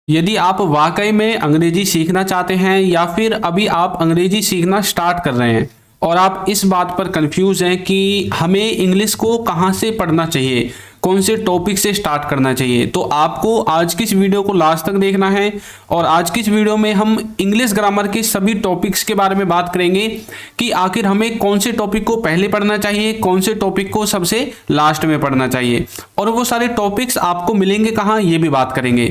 यदि आप वाकई में अंग्रेजी सीखना चाहते हैं या फिर अभी आप अंग्रेजी सीखना स्टार्ट कर रहे हैं और आप इस बात पर कंफ्यूज हैं कि हमें इंग्लिश को कहाँ से पढ़ना चाहिए, कौन से टॉपिक से स्टार्ट करना चाहिए, तो आपको आज की इस वीडियो को लास्ट तक देखना है। और आज की इस वीडियो में हम इंग्लिश ग्रामर के सभी टॉपिक्स के बारे में बात करेंगे कि आखिर हमें कौन से टॉपिक को पहले पढ़ना चाहिए, कौन से टॉपिक को सबसे लास्ट में पढ़ना चाहिए, और वो सारे टॉपिक्स आपको मिलेंगे कहाँ, ये भी बात करेंगे।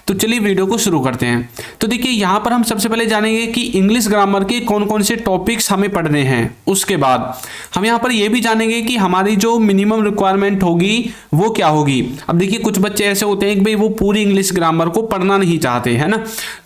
तो चलिए वीडियो को शुरू करते हैं। तो देखिए यहाँ पर हम सबसे पहले जानेंगे कि इंग्लिश ग्रामर के कौन कौन से टॉपिक्स हमें पढ़ने हैं। उसके बाद हम यहाँ पर यह भी जानेंगे कि हमारी जो मिनिमम रिक्वायरमेंट होगी वो क्या होगी। अब देखिए कुछ बच्चे ऐसे होते हैं कि भाई वो पूरी इंग्लिश ग्रामर को पढ़ना नहीं चाहते है ना,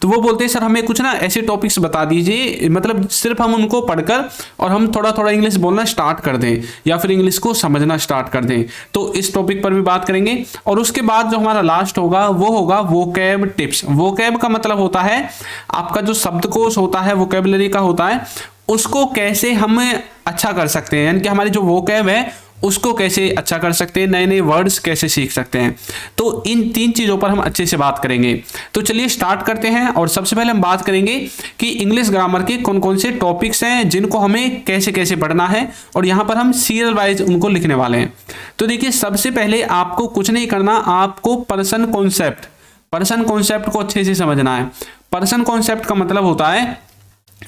तो वो बोलते हैं सर हमें कुछ ना ऐसे टॉपिक्स बता दीजिए, मतलब सिर्फ हम उनको पढ़कर और हम थोड़ा थोड़ा इंग्लिश बोलना स्टार्ट कर दें या फिर इंग्लिश को समझना स्टार्ट कर दें। तो इस टॉपिक पर भी बात करेंगे। और उसके बाद जो हमारा लास्ट होगा वो होगा वोकैब टिप्स। वोकैब का मतलब होता है आपका जो शब्दकोश होता है, वोकैबुलरी का होता है, उसको कैसे हम अच्छा कर सकते हैं, यानी कि हमारी जो वोकैब है उसको कैसे अच्छा कर सकते हैं, नए नए वर्ड्स कैसे सीख सकते हैं। तो इन तीन चीज़ों पर हम अच्छे से बात करेंगे। तो चलिए स्टार्ट करते हैं। और सबसे पहले हम बात करेंगे कि इंग्लिश ग्रामर के कौन कौन से टॉपिक्स हैं जिनको हमें कैसे कैसे पढ़ना है, और यहाँ पर हम सीरियल वाइज उनको लिखने वाले हैं। तो देखिए सबसे पहले आपको कुछ नहीं करना, आपको पर्सन कॉन्सेप्ट को अच्छे से समझना है। पर्सन कॉन्सेप्ट का मतलब होता है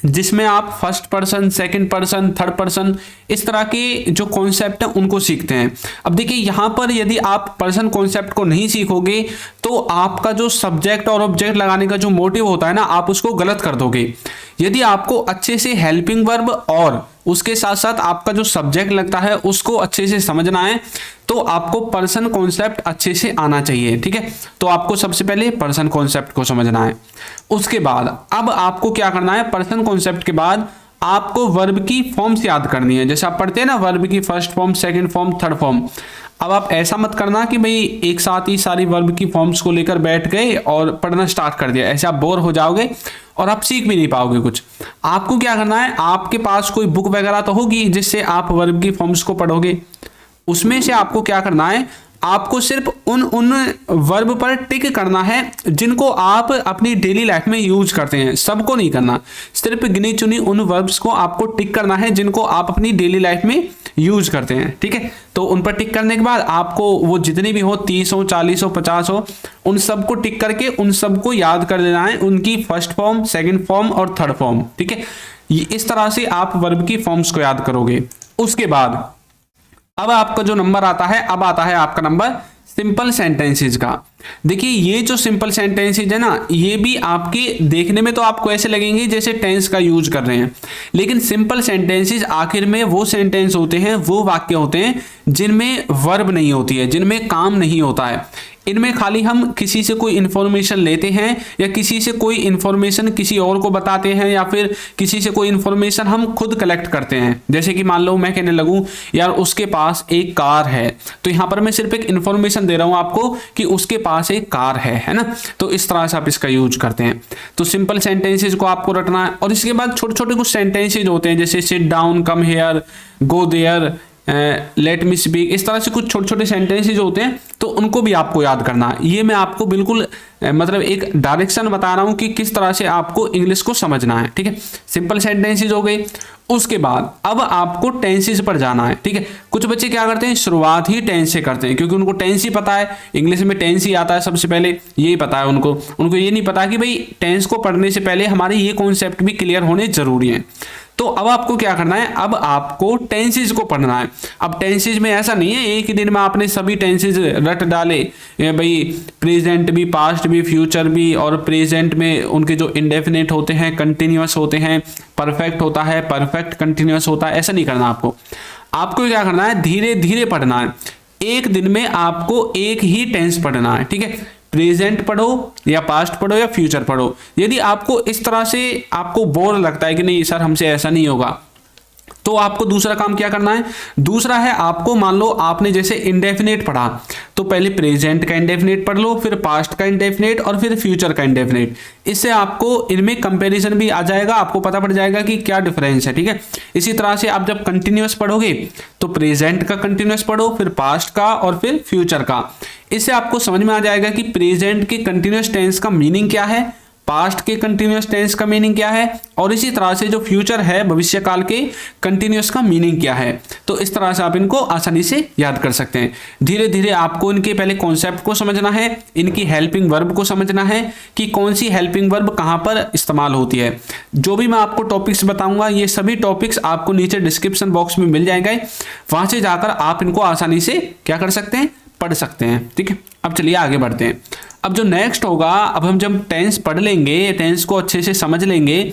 जिसमें आप first person, second person, third person, इस तरह के जो कॉन्सेप्ट हैं उनको सीखते हैं। अब देखिए यहाँ पर यदि आप पर्सन कॉन्सेप्ट को नहीं सीखोगे तो आपका जो सब्जेक्ट और ऑब्जेक्ट लगाने का जो मोटिव होता है ना, आप उसको गलत कर दोगे। यदि आपको अच्छे से हेल्पिंग वर्ब और उसके साथ साथ आपका जो सब्जेक्ट लगता है उसको अच्छे से समझना है तो आपको पर्सन कॉन्सेप्ट अच्छे से आना चाहिए। ठीक है, तो आपको सबसे पहले पर्सन कॉन्सेप्ट को समझना है। उसके बाद अब आपको क्या करना है, पर्सन कॉन्सेप्ट के बाद आपको वर्ब की फॉर्म्स याद करनी है। जैसे आप पढ़ते हैं ना वर्ब की first form, second form, third form. अब आप ऐसा मत करना कि भाई एक साथ ही सारी वर्ब की फॉर्म्स को लेकर बैठ गए और पढ़ना स्टार्ट कर दिया, ऐसे आप बोर हो जाओगे और आप सीख भी नहीं पाओगे कुछ। आपको क्या करना है, आपके पास कोई बुक वगैरह तो होगी जिससे आप वर्ब की फॉर्म्स को पढ़ोगे। उसमें से आपको क्या करना है, आपको सिर्फ उन वर्ब पर टिक करना है जिनको आप अपनी डेली लाइफ में यूज करते हैं। सबको नहीं करना, सिर्फ गिनी चुनी उन वर्ब्स को आपको टिक करना है जिनको आप अपनी डेली लाइफ में यूज करते हैं। ठीक है, तो उन पर टिक करने के बाद आपको वो जितनी भी हो, 30 हो, 40 हो, 50 हो, उन सबको टिक करके उन सबको याद कर लेना है, उनकी फर्स्ट फॉर्म, सेकेंड फॉर्म और थर्ड फॉर्म। ठीक है, इस तरह से आप वर्ब की फॉर्म्स को याद करोगे। उसके बाद अब आपका जो नंबर आता है, अब आता है आपका नंबर सिंपल सेंटेंसेज का। देखिए ये जो सिंपल सेंटेंसेज है ना, ये भी आपके देखने में तो आपको ऐसे लगेंगे जैसे टेंस का यूज कर रहे हैं, लेकिन सिंपल सेंटेंसेज आखिर में वो सेंटेंस होते हैं, वो वाक्य होते हैं जिनमें वर्ब नहीं होती है, जिनमें काम नहीं होता है। इनमें खाली हम किसी से कोई इन्फॉर्मेशन लेते हैं या किसी से कोई इन्फॉर्मेशन किसी और को बताते हैं या फिर किसी से कोई इन्फॉर्मेशन हम खुद कलेक्ट करते हैं। जैसे कि मान लो मैं कहने लगूं यार उसके पास एक कार है, तो यहाँ पर मैं सिर्फ एक इन्फॉर्मेशन दे रहा हूं आपको कि उसके पास एक कार है ना। तो इस तरह से आप इसका यूज करते हैं। तो सिंपल सेंटेंसेज को आपको रटना है। और इसके बाद छोटे छोटे कुछ सेंटेंसेज होते हैं जैसे sit down, come here, go there, let me speak, इस तरह से कुछ छोटे छोटे सेंटेंसेज होते हैं, तो उनको भी आपको याद करना है। ये मैं आपको बिल्कुल मतलब एक डायरेक्शन बता रहा हूं कि किस तरह से आपको इंग्लिश को समझना है। ठीक है, सिंपल सेंटेंसेज हो गए। उसके बाद अब आपको टेंसेज पर जाना है। ठीक है, कुछ बच्चे क्या करते हैं, शुरुआत ही टेंस से करते हैं क्योंकि उनको टेंस ही पता है, इंग्लिश में टेंस ही आता है सबसे पहले, यही पता है उनको ये नहीं पता कि भाई टेंस को पढ़ने से पहले हमारे ये कॉन्सेप्ट भी क्लियर होने जरूरी है। तो अब आपको क्या करना है, अब आपको टेंसेज को पढ़ना है। अब टेंसेज में ऐसा नहीं है एक ही दिन में आपने सभी टेंसेज रट डाले, भाई प्रेजेंट भी, पास्ट भी, फ्यूचर भी, और प्रेजेंट में उनके जो इंडेफिनिट होते हैं, कंटिन्यूअस होते हैं, परफेक्ट होता है, परफेक्ट कंटिन्यूअस होता है, ऐसा नहीं करना आपको। आपको क्या करना है, धीरे धीरे पढ़ना है। एक दिन में आपको एक ही टेंस पढ़ना है। ठीक है, प्रेजेंट पढ़ो या पास्ट पढ़ो या फ्यूचर पढ़ो। यदि आपको इस तरह से आपको बोर लगता है कि नहीं सर हमसे ऐसा नहीं होगा, तो आपको दूसरा काम क्या करना है, दूसरा है आपको, मान लो आपने जैसे इंडेफिनेट पढ़ा, तो पहले प्रेजेंट का इंडेफिनेट पढ़ लो, फिर पास्ट का इंडेफिनेट और फिर फ्यूचर का इंडेफिनेट। इससे आपको इनमें कंपैरिजन भी आ जाएगा, आपको पता पड़ जाएगा कि क्या डिफरेंस है, ठीक है। इसी तरह से आप जब कंटिन्यूअस पढ़ोगे तो प्रेजेंट का कंटिन्यूअस पढ़ो, फिर पास्ट का और फिर फ्यूचर का। इससे आपको समझ में आ जाएगा कि प्रेजेंट के कंटिन्यूअस टेंस का मीनिंग क्या है, पास्ट के कंटिन्यूअस टेंस का मीनिंग क्या है, और इसी तरह से जो फ्यूचर है भविष्य काल के कंटिन्यूअस का मीनिंग क्या है। तो इस तरह से आप इनको आसानी से याद कर सकते हैं। धीरे धीरे आपको इनके पहले कॉन्सेप्ट को समझना है, इनकी हेल्पिंग वर्ब को समझना है कि कौन सी हेल्पिंग वर्ब कहां पर इस्तेमाल होती है। जो भी मैं आपको टॉपिक्स बताऊंगा ये सभी टॉपिक्स आपको नीचे डिस्क्रिप्शन बॉक्स में मिल जाएंगे, वहां से जाकर आप इनको आसानी से क्या कर सकते हैं, पढ़ सकते हैं, ठीक है। अब चलिए आगे बढ़ते हैं। अब जो नेक्स्ट होगा, अब हम जब टेंस पढ़ लेंगे, टेंस को अच्छे से समझ लेंगे,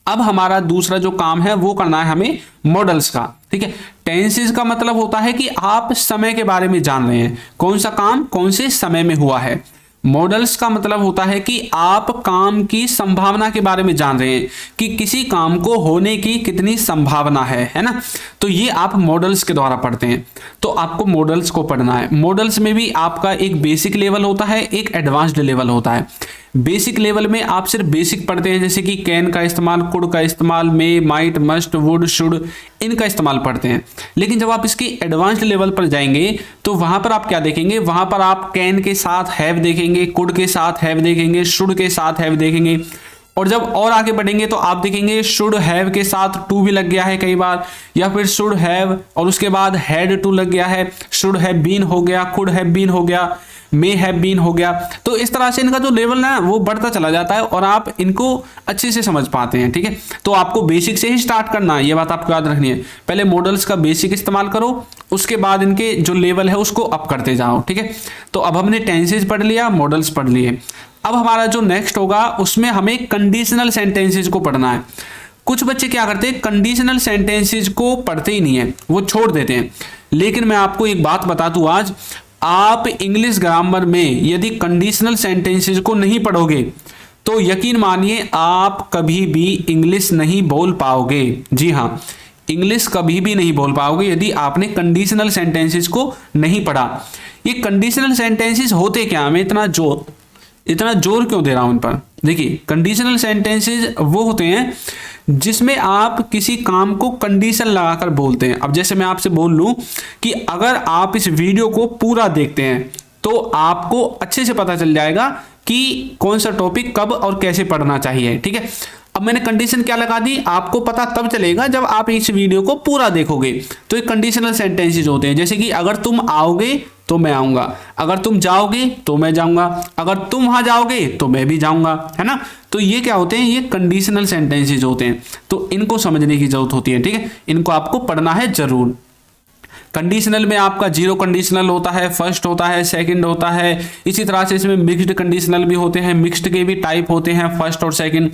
अब हमारा दूसरा जो काम है वो करना है हमें मॉडल्स का, ठीक है। टेंसेस का मतलब होता है कि आप समय के बारे में जान रहे हैं, कौन सा काम कौन से समय में हुआ है। मॉडल्स का मतलब होता है कि आप काम की संभावना के बारे में जान रहे हैं कि किसी काम को होने की कितनी संभावना है ना। तो ये आप मॉडल्स के द्वारा पढ़ते हैं। तो आपको मॉडल्स को पढ़ना है। मॉडल्स में भी आपका एक बेसिक लेवल होता है, एक एडवांस्ड लेवल होता है। बेसिक लेवल में आप सिर्फ बेसिक पढ़ते हैं, जैसे कि कैन का इस्तेमाल, कुड का इस्तेमाल, मे, माइट, मस्ट, वुड, शुड, इनका इस्तेमाल पढ़ते हैं। लेकिन जब आप इसकी एडवांस्ड लेवल पर जाएंगे तो वहां पर आप क्या देखेंगे, वहां पर आप कैन के साथ हैव देखेंगे, कुड के साथ हैव देखेंगे, शुड के साथ हैव देखेंगे। और जब और आगे बढ़ेंगे तो आप देखेंगे शुड हैव के साथ टू भी लग गया है कई बार, या फिर शुड हैव और उसके बाद हैड टू लग गया है, शुड हैव बीन हो गया, कुड हैव बीन हो गया, मे हैव बीन हो गया। तो इस तरह से इनका जो लेवल है वो बढ़ता चला जाता है और आप इनको अच्छे से समझ पाते हैं, ठीक है। तो आपको बेसिक से ही स्टार्ट करना है, ये बात आपको याद रखनी है। पहले मॉडल्स का बेसिक इस्तेमाल करो, उसके बाद इनके जो लेवल है उसको अप करते जाओ, ठीक है। तो अब हमने टेंसेज पढ़ लिया, मॉडल्स पढ़ लिए। अब हमारा जो नेक्स्ट होगा उसमें हमें कंडीशनल सेंटेंसेज को पढ़ना है। कुछ बच्चे क्या करते हैं, कंडीशनल सेंटेंसेज को पढ़ते ही नहीं है, वो छोड़ देते हैं। लेकिन मैं आपको एक बात बता दूं आज, आप इंग्लिश ग्रामर में यदि कंडीशनल सेंटेंसेज को नहीं पढ़ोगे तो यकीन मानिए आप कभी भी इंग्लिश नहीं बोल पाओगे। जी हाँ, इंग्लिश कभी भी नहीं बोल पाओगे यदि आपने कंडीशनल सेंटेंसेज को नहीं पढ़ा। ये कंडीशनल सेंटेंसेज होते क्या, मैं इतना जोर क्यों दे रहा हूं इन पर। देखिए, कंडीशनल सेंटेंसेज वो होते हैं जिसमें आप किसी काम को कंडीशन लगाकर बोलते हैं। अब जैसे मैं आपसे बोल लूं कि अगर आप इस वीडियो को पूरा देखते हैं तो आपको अच्छे से पता चल जाएगा कि कौन सा टॉपिक कब और कैसे पढ़ना चाहिए, ठीक है। अब मैंने कंडीशन क्या लगा दी, आपको पता तब चलेगा जब आप इस वीडियो को पूरा देखोगे। तो ये कंडीशनल सेंटेंसेज होते हैं, जैसे कि अगर तुम आओगे तो मैं आऊंगा, अगर तुम जाओगे तो मैं जाऊंगा, अगर तुम वहां जाओगे तो मैं भी जाऊंगा, है ना। तो ये क्या होते हैं, ये कंडीशनल सेंटेंसेज होते हैं। तो इनको समझने की जरूरत होती है, ठीक है। इनको आपको पढ़ना है जरूर। कंडीशनल में आपका जीरो कंडीशनल होता है, फर्स्ट होता है, सेकंड होता है। इसी तरह से इसमें मिक्स्ड कंडीशनल भी होते हैं, मिक्स्ड के भी टाइप होते हैं, फर्स्ट और सेकंड।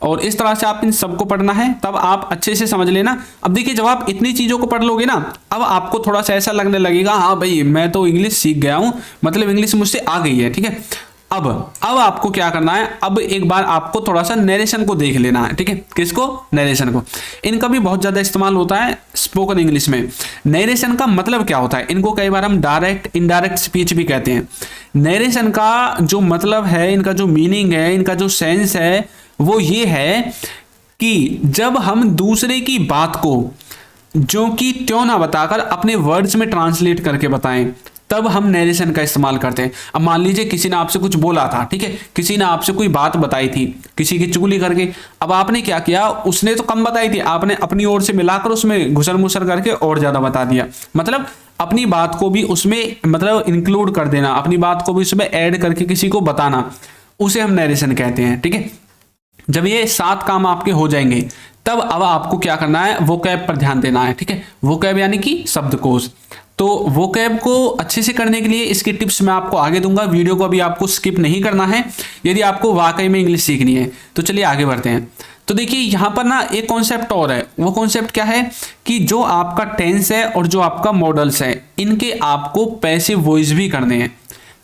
और इस तरह से आप इन सबको पढ़ना है, तब आप अच्छे से समझ लेना। अब देखिए, जब आप इतनी चीजों को पढ़ लोगे ना, अब आपको थोड़ा सा ऐसा लगने लगेगा, हाँ भाई मैं तो इंग्लिश सीख गया हूं, मतलब इंग्लिश मुझसे आ गई है, ठीक है। अब आपको क्या करना है, अब एक बार आपको थोड़ा सा नरेशन को देख लेना है, ठीक है। किसको, नरेशन को। इनका भी बहुत ज्यादा इस्तेमाल होता है स्पोकन इंग्लिश में। नरेशन का मतलब क्या होता है, इनको कई बार हम डायरेक्ट इनडायरेक्ट स्पीच भी कहते हैं। नरेशन का जो मतलब है, इनका जो मीनिंग है, इनका जो सेंस है वो ये है कि जब हम दूसरे की बात को जो कि त्यों ना बताकर अपने वर्ड्स में ट्रांसलेट करके बताएं, तब हम नरेशन का इस्तेमाल करते हैं। अब मान लीजिए किसी ने आपसे कुछ बोला था, ठीक है, किसी ने आपसे कोई बात बताई थी किसी की चुगली करके। अब आपने क्या किया, उसने तो कम बताई थी, आपने अपनी ओर से मिलाकर उसमें घुसर मुसर करके और ज्यादा बता दिया। मतलब अपनी बात को भी उसमें मतलब इंक्लूड कर देना, अपनी बात को भी उसमें ऐड करके किसी को बताना, उसे हम नरेशन कहते हैं, ठीक है। जब ये 7 काम आपके हो जाएंगे तब अब आपको क्या करना है, वोकैब पर ध्यान देना है, ठीक है। वोकैब यानी कि शब्दकोश। तो वोकैब को अच्छे से करने के लिए इसकी टिप्स मैं आपको आगे दूंगा, वीडियो को अभी आपको स्किप नहीं करना है यदि आपको वाकई में इंग्लिश सीखनी है। तो चलिए आगे बढ़ते हैं। तो देखिए यहां पर ना एक कॉन्सेप्ट और है, वो कॉन्सेप्ट क्या है कि जो आपका टेंस है और जो आपका मॉडल्स है, इनके आपको पैसिव वॉइस भी करने हैं।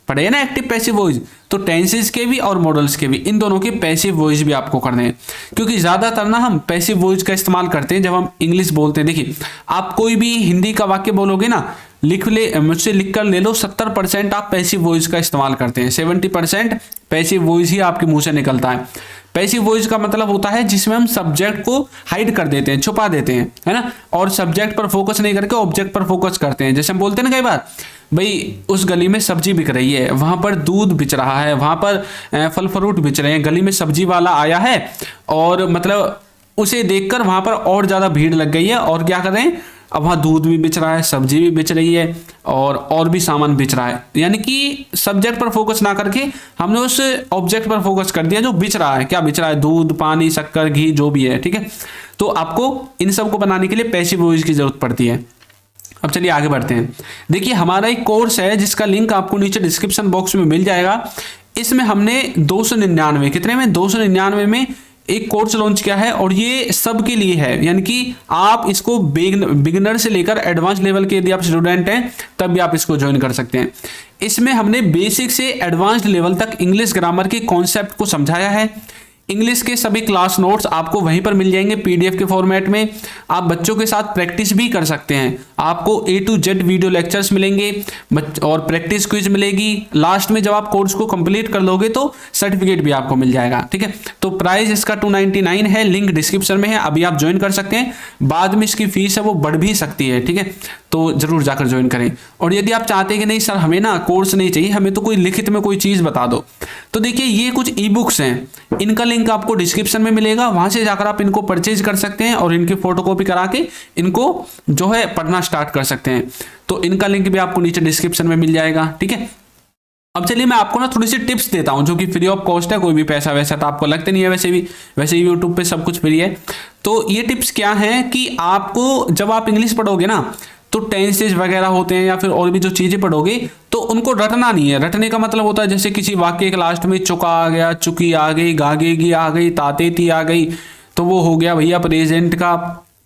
पढ़े हैं ना एक्टिव पैसिव वॉइस, तो टेंसेस के भी और मॉडल्स के भी, इन दोनों के पैसिव वॉइस भी आपको करने हैं। क्योंकि ज़्यादातर ना हम पैसिव वॉइस का इस्तेमाल करते हैं जब हम इंग्लिश बोलते हैं। देखिए आप कोई भी हिंदी का वाक्य बोलोगे ना, मुझसे लिख कर ले लो, 70% आप पैसिव वॉइस का इस्तेमाल करते हैं, 70% पैसिव वॉइस ही आपके मुंह से निकलता है। पैसिव वॉइस का मतलब होता है जिसमें हम सब्जेक्ट को हाइड कर देते हैं, छुपा देते हैं, है ना, और सब्जेक्ट पर फोकस नहीं करके ऑब्जेक्ट पर फोकस करते हैं। जैसे हम बोलते हैं ना कई बार, भाई उस गली में सब्जी बिक रही है, वहां पर दूध बिच रहा है, वहां पर फल फ्रूट बिच रहे हैं, गली में सब्जी वाला आया है और मतलब उसे देखकर वहां पर और ज्यादा भीड़ लग गई है, और क्या कर रहे हैं, अब वहाँ दूध भी बिच रहा है, सब्जी भी बिच रही है और भी सामान बिच रहा है। यानी कि सब्जेक्ट पर फोकस ना करके हमने उस ऑब्जेक्ट पर फोकस कर दिया जो बिच रहा है। क्या बिच रहा है? दूध, पानी, शक्कर, घी, जो भी है, ठीक है। तो आपको इन सब को बनाने के लिए पैसिव वॉइस की जरूरत पड़ती है। अब चलिए आगे बढ़ते हैं। देखिए हमारा एक कोर्स है जिसका लिंक आपको नीचे डिस्क्रिप्शन बॉक्स में मिल जाएगा। इसमें हमने 299 कितने में 299 में एक कोर्स लॉन्च किया है और ये सबके लिए है। यानी कि आप इसको बिगिनर से लेकर एडवांस लेवल के यदि आप स्टूडेंट हैं तब भी आप इसको ज्वाइन कर सकते हैं। इसमें हमने बेसिक से एडवांस्ड लेवल तक इंग्लिश ग्रामर के कॉन्सेप्ट को समझाया है। इंग्लिश के सभी क्लास नोट्स आपको वहीं पर मिल जाएंगे पीडीएफ के फॉर्मेट में। आप बच्चों के साथ प्रैक्टिस भी कर सकते हैं। आपको A to Z video lectures मिलेंगे और प्रैक्टिस क्विज मिलेगी। लास्ट में जब आप कोर्स को कंप्लीट कर लोगे तो सर्टिफिकेट भी आपको मिल जाएगा, ठीक है। तो प्राइस इसका 299 है, लिंक डिस्क्रिप्शन में है, अभी आप ज्वाइन कर सकते हैं। बाद में इसकी फीस है वो बढ़ भी सकती है, ठीक है, तो जरूर जाकर ज्वाइन करें। और यदि आप चाहते हैं कि नहीं सर हमें ना कोर्स नहीं चाहिए, हमें तो कोई लिखित में कोई चीज़ बता दो, तो देखिए ये कुछ ई बुक्स हैं, इनका लिंक आपको डिस्क्रिप्शन में मिलेगा, वहां से जाकर आप इनको परचेज कर सकते हैं और इनकी फोटोकॉपी करा के इनको जो है पढ़ना स्टार्ट कर सकते हैं। तो इनका लिंक भी आपको नीचे डिस्क्रिप्शन में मिल जाएगा, ठीक है। अब चलिए मैं आपको ना थोड़ी सी टिप्स देता हूं जो कि फ्री ऑफ कॉस्ट है, कोई भी पैसा वैसा तो आपको लगता नहीं है, वैसे ही यूट्यूब पे सब कुछ फ्री है। तो ये टिप्स क्या है कि आपको जब आप इंग्लिश पढ़ोगे ना तो टेंसेज वगैरह होते हैं या फिर और भी जो चीजें पढ़ोगे तो उनको रटना नहीं है। रटने का मतलब होता है जैसे किसी वाक्य के लास्ट में चुका आ गया, चुकी आ गई, गागेगी आ गई, तातेती आ गई, तो वो हो गया भैया प्रेजेंट का,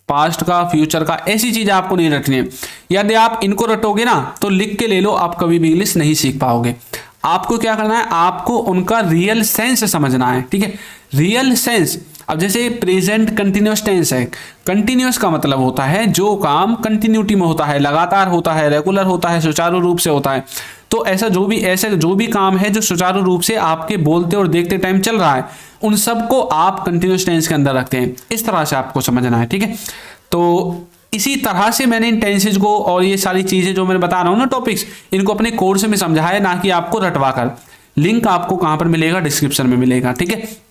पास्ट का, फ्यूचर का। ऐसी चीजें आपको नहीं रटनी है। यदि आप इनको रटोगे ना तो लिख के ले लो, आप कभी भी इंग्लिश नहीं सीख पाओगे। आपको क्या करना है, आपको उनका रियल सेंस समझना है, ठीक है, रियल सेंस। अब जैसे प्रेजेंट कंटिन्यूअस टेंस है, कंटिन्यूअस का मतलब होता है जो काम कंटिन्यूटी में होता है, लगातार होता है, रेगुलर होता है, सुचारू रूप से होता है। तो ऐसा जो भी काम है जो सुचारू रूप से आपके बोलते और देखते टाइम चल रहा है, उन सबको आप कंटिन्यूअस टेंस के अंदर रखते हैं। इस तरह से आपको समझना है, ठीक है। तो इसी तरह से मैंने इन टेंसेज को और ये सारी चीजें जो मैं बता रहा हूं ना टॉपिक्स, इनको अपने कोर्स में समझा है, ना कि आपको रटवा कर। लिंक आपको कहां पर मिलेगा, डिस्क्रिप्शन में मिलेगा, ठीक है।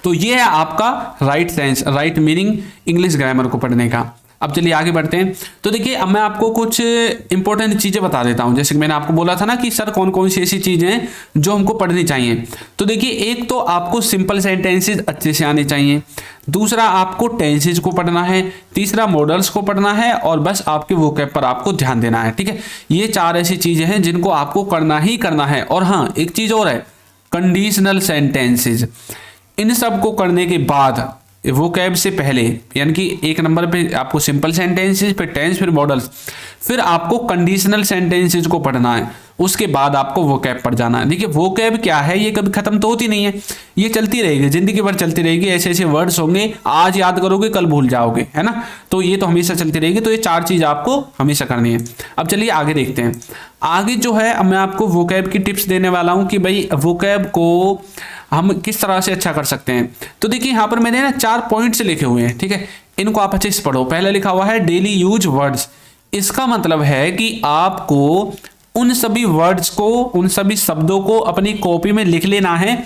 तो ये है आपका right sense, right meaning English grammar को पढ़ने का। अब चलिए आगे बढ़ते हैं। तो देखिए अब मैं आपको कुछ इंपॉर्टेंट चीजें बता देता हूं। जैसे कि मैंने आपको बोला था ना कि सर कौन कौन सी ऐसी चीजें हैं जो हमको पढ़नी चाहिए। तो देखिए एक तो आपको सिंपल सेंटेंसेस अच्छे से आने चाहिए, दूसरा आपको टेंसेज को पढ़ना है, तीसरा मॉडल्स को पढ़ना है और बस आपके वोकैब पर आपको ध्यान देना है, ठीक है। ये 4 ऐसी चीजें हैं जिनको आपको करना ही करना है। और हाँ एक चीज और है, कंडीशनल सेंटेंसेज। इन सब को करने के बाद वोकैब से पहले, यानी कि 1 नंबर पे आपको सिंपल सेंटेंसेज, फिर टेंस, फिर मॉडल्स, फिर आपको कंडीशनल सेंटेंसेज को पढ़ना है, उसके बाद आपको वोकैब पर जाना है। देखिए वोकैब क्या है, ये कभी खत्म तो होती नहीं है, ये चलती रहेगी, जिंदगी भर चलती रहेगी। ऐसे ऐसे वर्ड्स होंगे, आज याद करोगे कल भूल जाओगे, है ना। तो ये तो हमेशा चलती रहेगी। तो ये 4 चीज आपको हमेशा करनी है। अब चलिए आगे देखते हैं। आगे जो है मैं आपको वोकैब की टिप्स देने वाला हूं कि भाई वोकैब को हम किस तरह से अच्छा कर सकते हैं। तो देखिए यहाँ पर मैंने ना 4 पॉइंट्स लिखे हुए हैं, ठीक है, इनको आप अच्छे से पढ़ो। पहले लिखा हुआ है डेली यूज वर्ड्स। इसका मतलब है कि आपको उन सभी वर्ड्स को, उन सभी शब्दों को अपनी कॉपी में लिख लेना है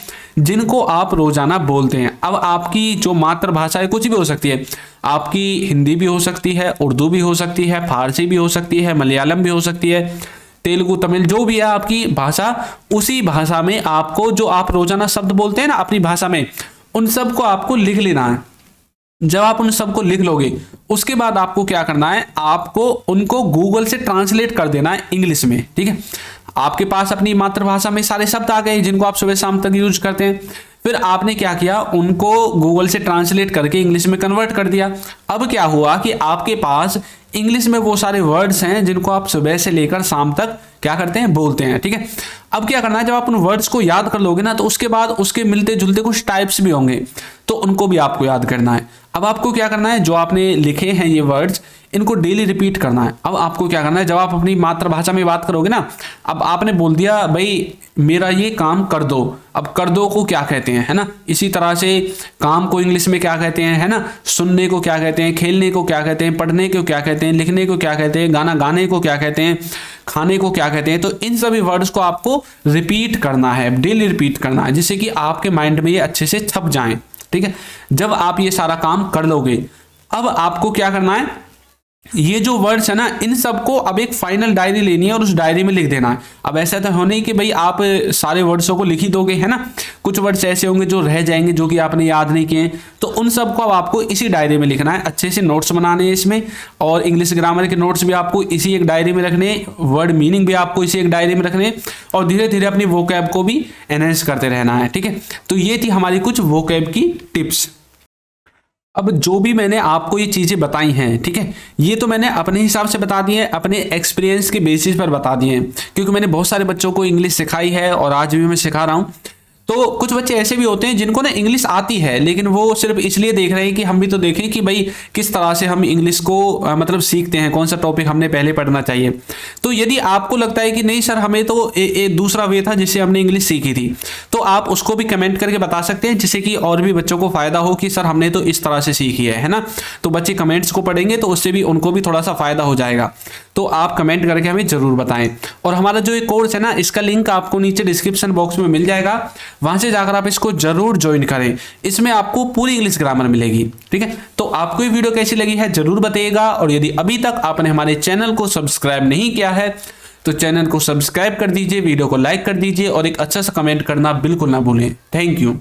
जिनको आप रोजाना बोलते हैं। अब आपकी जो मातृभाषा है कुछ भी हो सकती है, आपकी हिंदी भी हो सकती है, उर्दू भी हो सकती है, फारसी भी हो सकती है, मलयालम भी हो सकती है, तेलुगु, तमिल, जो भी है आपकी भाषा, उसी भाषा में आपको जो आप रोजाना शब्द बोलते हैं ना अपनी भाषा में, उन सब को आपको लिख लेना है। जब आप उन सबको लिख लोगे उसके बाद आपको क्या करना है, आपको उनको गूगल से ट्रांसलेट कर देना है इंग्लिश में, ठीक है। आपके पास अपनी मातृभाषा में सारे शब्द आ गए जिनको आप सुबह शाम तक यूज करते हैं। फिर आपने क्या किया, उनको गूगल से ट्रांसलेट करके इंग्लिश में कन्वर्ट कर दिया। अब क्या हुआ कि आपके पास इंग्लिश में वो सारे वर्ड्स हैं जिनको आप सुबह से लेकर शाम तक क्या करते हैं, बोलते हैं, ठीक है। अब क्या करना है, जब आप उन वर्ड्स को याद कर लोगे ना, तो उसके बाद उसके मिलते जुलते कुछ टाइप्स भी होंगे, तो उनको भी आपको याद करना है। अब आपको क्या करना है, जो आपने लिखे हैं ये वर्ड्स, इनको डेली रिपीट करना है। अब आपको क्या करना है, जब आप अपनी मातृभाषा में बात करोगे ना, अब आपने बोल दिया भाई मेरा ये काम कर दो, अब कर दो को क्या कहते हैं, है ना। इसी तरह से काम को इंग्लिश में क्या कहते हैं, है ना। सुनने को क्या कहते हैं, खेलने को क्या कहते हैं, पढ़ने को क्या कहते हैं, लिखने को क्या कहते हैं, गाना गाने को क्या कहते हैं, खाने को क्या कहते हैं। तो इन सभी वर्ड्स को आपको रिपीट करना है, डेली रिपीट करना है, जिससे कि आपके माइंड में ये अच्छे से छप जाएं, ठीक है। जब आप ये सारा काम कर लोगे, अब आपको क्या करना है, ये जो वर्ड्स है ना, इन सबको अब एक फाइनल डायरी लेनी है और उस डायरी में लिख देना है। अब ऐसा तो हो नहीं कि भाई आप सारे वर्ड्सों को लिख ही दोगे, है ना। कुछ वर्ड्स ऐसे होंगे जो रह जाएंगे, जो कि आपने याद नहीं किए, तो उन सबको अब आपको इसी डायरी में लिखना है। अच्छे से नोट्स बनाने हैं इसमें, और इंग्लिश ग्रामर के नोट्स भी आपको इसी एक डायरी में रखने, वर्ड मीनिंग भी आपको इसी एक डायरी में रखने, और धीरे धीरे अपनी वोकैब को भी एनहेंस करते रहना है, ठीक है। तो ये थी हमारी कुछ वोकैब की टिप्स। अब जो भी मैंने आपको ये चीज़ें बताई हैं, ठीक है, ये तो मैंने अपने हिसाब से बता दी है, अपने एक्सपीरियंस के बेसिस पर बता दिए हैं, क्योंकि मैंने बहुत सारे बच्चों को इंग्लिश सिखाई है और आज भी मैं सिखा रहा हूँ। तो कुछ बच्चे ऐसे भी होते हैं जिनको ना इंग्लिश आती है, लेकिन वो सिर्फ इसलिए देख रहे हैं कि हम भी तो देखें कि भाई किस तरह से हम इंग्लिश को मतलब सीखते हैं, कौन सा टॉपिक हमने पहले पढ़ना चाहिए। तो यदि आपको लगता है कि नहीं सर हमें तो दूसरा वे था जिससे हमने इंग्लिश सीखी थी, तो आप उसको भी कमेंट करके बता सकते हैं, जिससे कि और भी बच्चों को फायदा हो कि सर हमने तो इस तरह से सीखी है ना। तो बच्चे कमेंट्स को पढ़ेंगे तो उससे भी उनको भी थोड़ा सा फायदा हो जाएगा। तो आप कमेंट करके हमें जरूर बताएं। और हमारा जो ये कोर्स है ना, इसका लिंक आपको नीचे डिस्क्रिप्शन बॉक्स में मिल जाएगा, वहां से जाकर आप इसको जरूर ज्वाइन करें। इसमें आपको पूरी इंग्लिश ग्रामर मिलेगी, ठीक है। तो आपको ये वीडियो कैसी लगी है जरूर बताइएगा, और यदि अभी तक आपने हमारे चैनल को सब्सक्राइब नहीं किया है तो चैनल को सब्सक्राइब कर दीजिए, वीडियो को लाइक कर दीजिए, और एक अच्छा सा कमेंट करना बिल्कुल ना भूलें। Thank you.